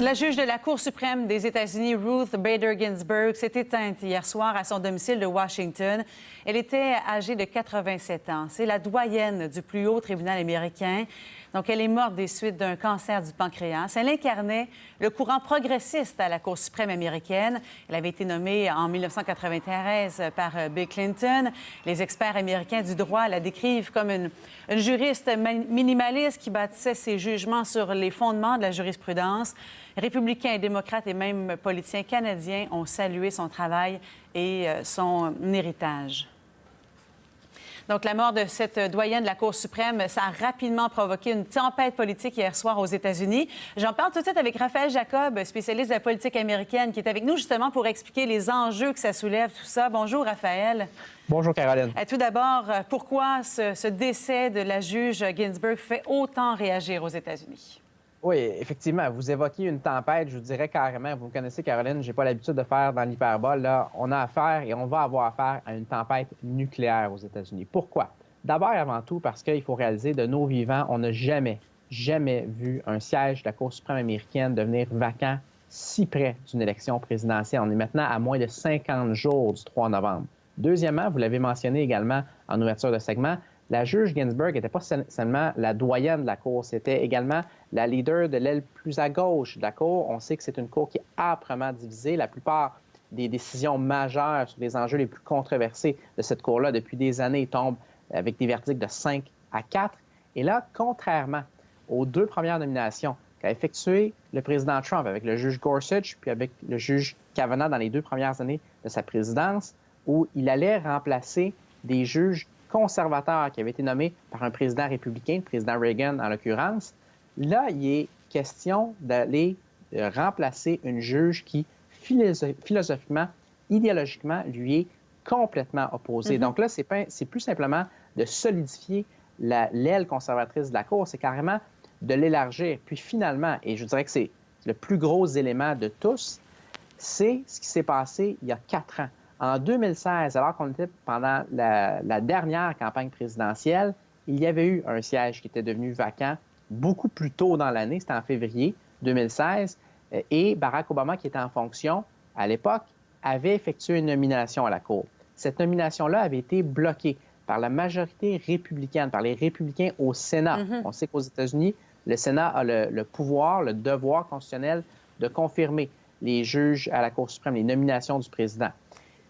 La juge de la Cour suprême des États-Unis, Ruth Bader Ginsburg, s'est éteinte hier soir à son domicile de Washington. Elle était âgée de 87 ans. C'est la doyenne du plus haut tribunal américain. Donc, elle est morte des suites d'un cancer du pancréas. Elle incarnait le courant progressiste à la Cour suprême américaine. Elle avait été nommée en 1993 par Bill Clinton. Les experts américains du droit la décrivent comme une juriste minimaliste qui bâtissait ses jugements sur les fondements de la jurisprudence. Républicains, démocrates et même politiciens canadiens ont salué son travail et son héritage. Donc, la mort de cette doyenne de la Cour suprême, ça a rapidement provoqué une tempête politique hier soir aux États-Unis. J'en parle tout de suite avec Raphaël Jacob, spécialiste de la politique américaine, qui est avec nous justement pour expliquer les enjeux que ça soulève, tout ça. Bonjour, Raphaël. Bonjour, Caroline. Tout d'abord, pourquoi ce décès de la juge Ginsburg fait autant réagir aux États-Unis? Oui, effectivement, vous évoquez une tempête, je vous dirais carrément, vous me connaissez, Caroline, je n'ai pas l'habitude de faire dans l'hyperbole. Là, on a affaire et on va avoir affaire à une tempête nucléaire aux États-Unis. Pourquoi? D'abord et avant tout, parce qu'il faut réaliser, de nos vivants, on n'a jamais vu un siège de la Cour suprême américaine devenir vacant si près d'une élection présidentielle. On est maintenant à moins de 50 jours du 3 novembre. Deuxièmement, vous l'avez mentionné également en ouverture de segment, la juge Ginsburg n'était pas seulement la doyenne de la Cour, c'était également la leader de l'aile plus à gauche de la Cour. On sait que c'est une Cour qui est âprement divisée. La plupart des décisions majeures sur les enjeux les plus controversés de cette Cour-là depuis des années tombent avec des verdicts de 5 à 4. Et là, contrairement aux deux premières nominations qu'a effectuées le président Trump avec le juge Gorsuch puis avec le juge Kavanaugh dans les 2 premières années de sa présidence, où il allait remplacer des juges conservateur qui avait été nommé par un président républicain, le président Reagan en l'occurrence. Là, il est question d'aller remplacer une juge qui, philosophiquement, idéologiquement, lui est complètement opposée. Donc là, c'est plus simplement de solidifier l'aile conservatrice de la Cour, c'est carrément de l'élargir. Puis finalement, et je dirais que c'est le plus gros élément de tous, c'est ce qui s'est passé il y a 4 ans. En 2016, alors qu'on était pendant la dernière campagne présidentielle, il y avait eu un siège qui était devenu vacant beaucoup plus tôt dans l'année, c'était en février 2016, et Barack Obama, qui était en fonction à l'époque, avait effectué une nomination à la Cour. Cette nomination-là avait été bloquée par la majorité républicaine, par les républicains au Sénat. On sait qu'aux États-Unis, le Sénat a le pouvoir, le devoir constitutionnel de confirmer les juges à la Cour suprême, les nominations du président.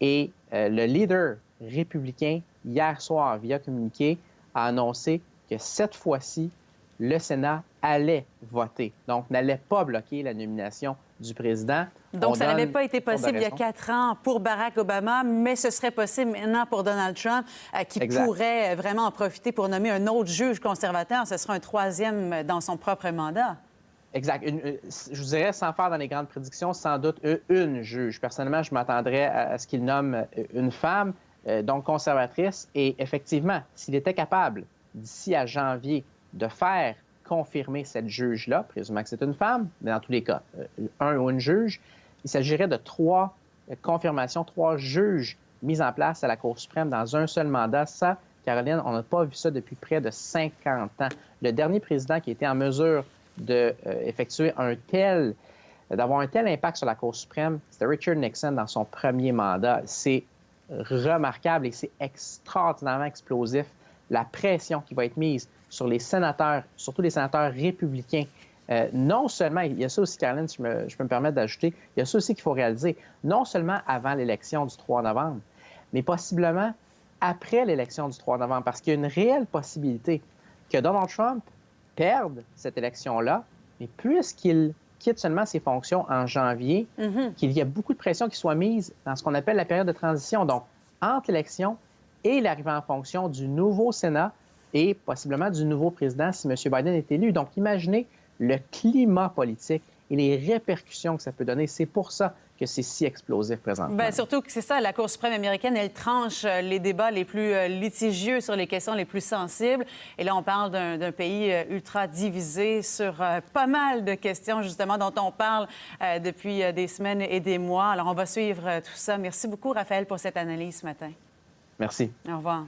Et le leader républicain, hier soir, via communiqué, a annoncé que cette fois-ci, le Sénat allait voter, donc n'allait pas bloquer la nomination du président. Donc, ça n'avait pas été possible il y a 4 ans pour Barack Obama, mais ce serait possible maintenant pour Donald Trump, qui pourrait vraiment en profiter pour nommer un autre juge conservateur. Ce sera un 3e dans son propre mandat. Exact. Je vous dirais, sans faire dans les grandes prédictions, sans doute une juge. Personnellement, je m'attendrais à ce qu'il nomme une femme, donc conservatrice. Et effectivement, s'il était capable, d'ici à janvier, de faire confirmer cette juge-là, présumant que c'est une femme, mais dans tous les cas, un ou une juge, il s'agirait de 3 confirmations, 3 juges mis en place à la Cour suprême dans un seul mandat. Ça, Caroline, on n'a pas vu ça depuis près de 50 ans. Le dernier président qui était en mesure d'avoir un tel impact sur la Cour suprême, c'était Richard Nixon dans son premier mandat. C'est remarquable et c'est extraordinairement explosif la pression qui va être mise sur les sénateurs, surtout les sénateurs républicains. Non seulement, il y a ça aussi, Caroline, si je peux me permettre d'ajouter, il y a ça aussi qu'il faut réaliser, non seulement avant l'élection du 3 novembre, mais possiblement après l'élection du 3 novembre, parce qu'il y a une réelle possibilité que Donald Trump perdre cette élection-là, mais puisqu'il quitte seulement ses fonctions en janvier, qu'il y a beaucoup de pression qui soit mise dans ce qu'on appelle la période de transition. Donc, entre l'élection et l'arrivée en fonction du nouveau Sénat et possiblement du nouveau président si M. Biden est élu. Donc, imaginez le climat politique et les répercussions que ça peut donner. C'est pour ça que c'est si explosif présentement. Bien, surtout que c'est ça, la Cour suprême américaine, elle tranche les débats les plus litigieux sur les questions les plus sensibles. Et là, on parle d'un pays ultra divisé sur pas mal de questions, justement, dont on parle depuis des semaines et des mois. Alors, on va suivre tout ça. Merci beaucoup, Raphaël, pour cette analyse ce matin. Merci. Au revoir.